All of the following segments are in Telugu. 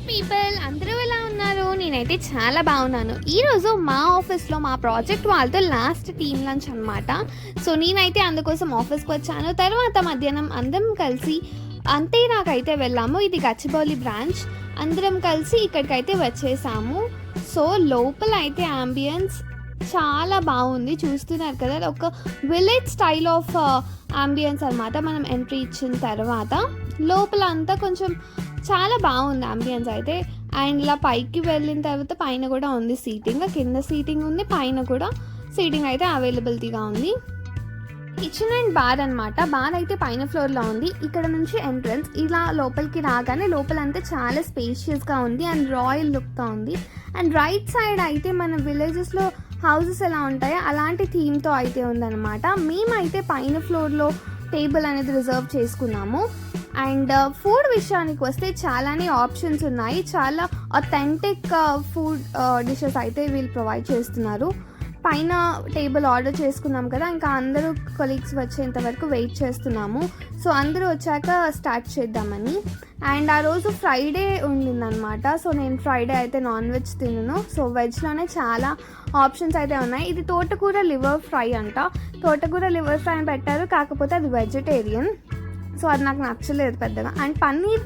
పీపుల్ అందరూ ఎలా ఉన్నారు? నేనైతే చాలా బాగున్నాను. ఈరోజు మా ఆఫీస్లో మా ప్రాజెక్ట్ వాళ్ళతో లాస్ట్ టీమ్ లంచ్ అనమాట. సో నేనైతే అందుకోసం ఆఫీస్కి వచ్చాను. తర్వాత మధ్యాహ్నం అందరం కలిసి అంతే నాకైతే వెళ్ళాము. ఇది గచ్చిబౌలి బ్రాంచ్. అందరం కలిసి ఇక్కడికైతే వచ్చేసాము. సో లోపల అయితే అంబియన్స్ చాలా బాగుంది, చూస్తున్నారు కదా. ఒక విలేజ్ స్టైల్ ఆఫ్ అంబియన్స్ అనమాట. మనం ఎంట్రీ ఇచ్చిన తర్వాత లోపల అంతా కొంచెం చాలా బాగుంది అంబియన్స్ అయితే. అండ్ ఇలా పైకి వెళ్ళిన తర్వాత పైన కూడా ఉంది సీటింగ్, కింద సీటింగ్ ఉంది, పైన కూడా సీటింగ్ అయితే అవైలబిలిటీగా ఉంది. కిచెన్ అండ్ బార్ అనమాట. బార్ అయితే పైన ఫ్లోర్లో ఉంది. ఇక్కడ నుంచి ఎంట్రన్స్ ఇలా లోపలికి రాగానే లోపలంతా చాలా స్పేషియస్గా ఉంది అండ్ రాయల్ లుక్తో ఉంది. అండ్ రైట్ సైడ్ అయితే మన విలేజెస్లో హౌసెస్ ఎలా ఉంటాయో అలాంటి థీమ్తో అయితే ఉందన్నమాట. మేమైతే పైన ఫ్లోర్లో టేబుల్ అనేది రిజర్వ్ చేసుకున్నాము. అండ్ ఫుడ్ విషయానికి వస్తే చాలానే ఆప్షన్స్ ఉన్నాయి. చాలా అథెంటిక్ ఫుడ్ డిషెస్ అయితే వీళ్ళు ప్రొవైడ్ చేస్తున్నారు. పైన టేబుల్ ఆర్డర్ చేసుకున్నాం కదా, ఇంకా అందరూ కొలీగ్స్ వచ్చేంత వరకు వెయిట్ చేస్తున్నాము. సో అందరూ వచ్చాక స్టార్ట్ చేద్దామని. అండ్ ఆ రోజు ఫ్రైడే ఉండిందనమాట. సో నేను ఫ్రైడే అయితే నాన్ వెజ్ తినను. సో వెజ్లోనే చాలా ఆప్షన్స్ అయితే ఉన్నాయి. ఇది తోటకూర లివర్ ఫ్రై అంట. తోటకూర లివర్ ఫ్రై అని పెట్టారు, కాకపోతే అది వెజిటేరియన్. సో అది నాకు నచ్చలేదు పెద్దగా. అండ్ పన్నీర్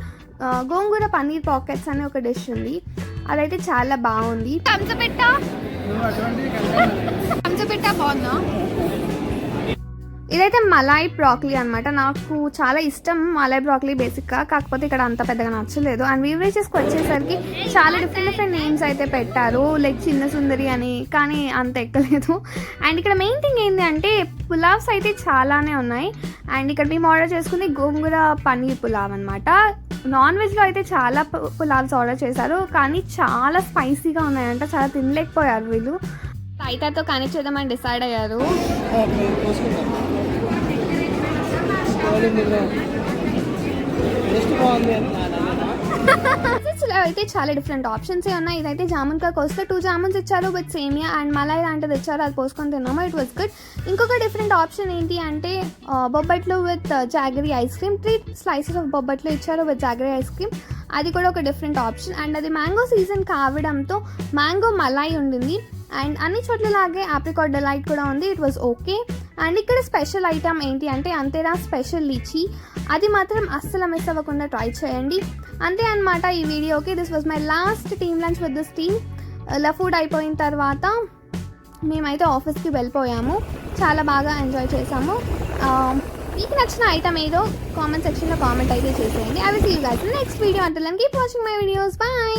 గోంగూర పన్నీర్ పాకెట్స్ అనే ఒక డిష్ ఉంది, అదైతే చాలా బాగుంది. కంచపెట్టా బాగుందా? ఇదైతే మలాయ్ బ్రాక్లీ అనమాట. నాకు చాలా ఇష్టం మలాయ్ బ్రాక్లీ బేసిక్గా, కాకపోతే ఇక్కడ అంత పెద్దగా నచ్చలేదు. అండ్ బీవరేజెస్కి వచ్చేసరికి చాలా డిఫరెంట్ నేమ్స్ అయితే పెట్టారు, లైక్ చిన్న సుందరి అని, కానీ అంత ఎక్కలేదు. అండ్ ఇక్కడ మెయిన్ థింగ్ ఏంటి అంటే పులావ్స్ అయితే చాలానే ఉన్నాయి. అండ్ ఇక్కడ మేము ఆర్డర్ చేసుకుంది గోంగూర పన్నీర్ పులావ్ అనమాట. నాన్ వెజ్లో అయితే చాలా పులావ్స్ ఆర్డర్ చేశారు, కానీ చాలా స్పైసీగా ఉన్నాయంట. చాలా తినలేకపోయారు వీళ్ళు. రైతాతో కనెక్ట్ చేద్దామని డిసైడ్ అయ్యారు. అయితే చాలా డిఫరెంట్ ఆప్షన్స్ ఉన్నాయి. ఇదైతే జామున్ కాకు వస్తే 2 జామున్స్ ఇచ్చారు విత్ సేమియా అండ్ మలాయ్ లాంటిది ఇచ్చారు, అది పోసుకొని తిన్నాము. It was good. ఇంకొక డిఫరెంట్ ఆప్షన్ ఏంటి అంటే bobbatlu with jaggery ice cream. 3 slices of bobbatlu ఇచ్చారు విత్ జాగరీ ఐస్ క్రీమ్, అది కూడా ఒక డిఫరెంట్ ఆప్షన్. అండ్ అది మ్యాంగో సీజన్ కావడంతో మ్యాంగో మలాయ్ ఉండింది. అండ్ అన్ని చోట్లలాగే ఆప్రికాట్ డిలైట్ కూడా ఉంది. It was okay. అండ్ ఇక్కడ స్పెషల్ ఐటమ్ ఏంటి అంటే అంతేరా స్పెషల్ లిచీ, అది మాత్రం అస్సలు మిస్ అవ్వకుండా ట్రై చేయండి. అంతే అనమాట ఈ వీడియోకి. This was my last team lunch with this team. ఇలా ఫుడ్ అయిపోయిన తర్వాత మేమైతే ఆఫీస్కి వెళ్ళిపోయాము. చాలా బాగా ఎంజాయ్ చేసాము. మీకు నచ్చిన ఐటమ్ ఏదో కామెంట్ సెక్షన్లో కామెంట్ అయితే చేసేయండి. I will see you guys in next video. Until then keep watching my videos. By.